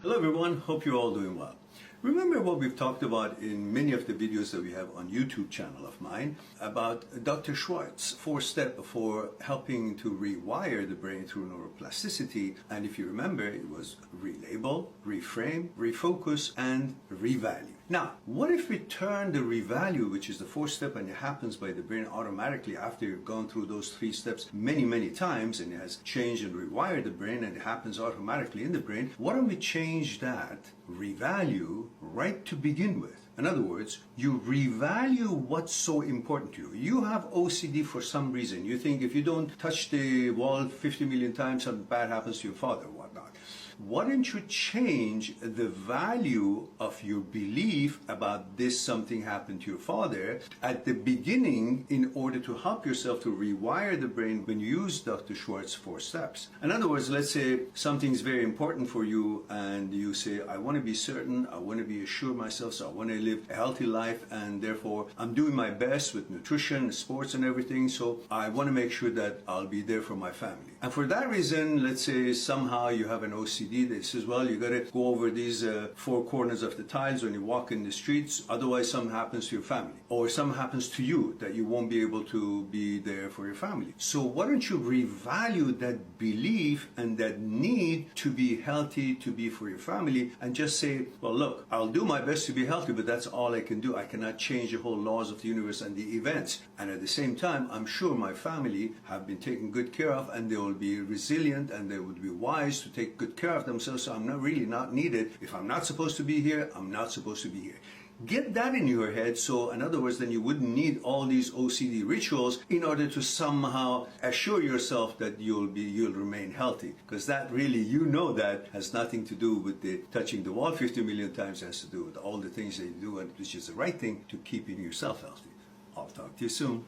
Hello everyone, hope you're all doing well. Remember what we've talked about in many of the videos that we have on YouTube channel of mine about Dr. Schwartz, 4-step for helping to rewire the brain through neuroplasticity. And if you remember, it was relabel, reframe, refocus, and revalue. Now, what if we turn the revalue, which is the 4-step, and it happens by the brain automatically after you've gone through those 3 steps many times, and it has changed and rewired the brain, and it happens automatically in the brain. Why don't we change that revalue right to begin with? In other words, you revalue what's so important to you. You have OCD for some reason. You think if you don't touch the wall 50 million times, something bad happens to your father or whatnot. Why don't you change the value of your belief about this something happened to your father at the beginning in order to help yourself to rewire the brain when you use Dr. Schwartz 4 steps? In other words, let's say something's very important for you and you say, I want to be certain, I want to be assured myself, so I want to live a healthy life, and therefore I'm doing my best with nutrition, sports and everything, so I want to make sure that I'll be there for my family. And for that reason, let's say somehow you have an OCD that says, well, you got to go over these 4 corners of the tiles when you walk in the streets, otherwise something happens to your family, or something happens to you that you won't be able to be there for your family. So why don't you revalue that belief and that need to be healthy, to be for your family, and just say, well, look, I'll do my best to be healthy, but that's all I can do. I cannot change the whole laws of the universe and the events. And at the same time, I'm sure my family have been taken good care of, and they will be resilient, and they would be wise to take good care of themselves, so I'm not needed. If I'm not supposed to be here, I'm not supposed to be here. Get that in your head, so in other words, then you wouldn't need all these OCD rituals in order to somehow assure yourself that you'll remain healthy, because that really, that has nothing to do with the touching the wall 50 million times. It has to do with all the things that you do, and which is the right thing to keeping yourself healthy. I'll talk to you soon.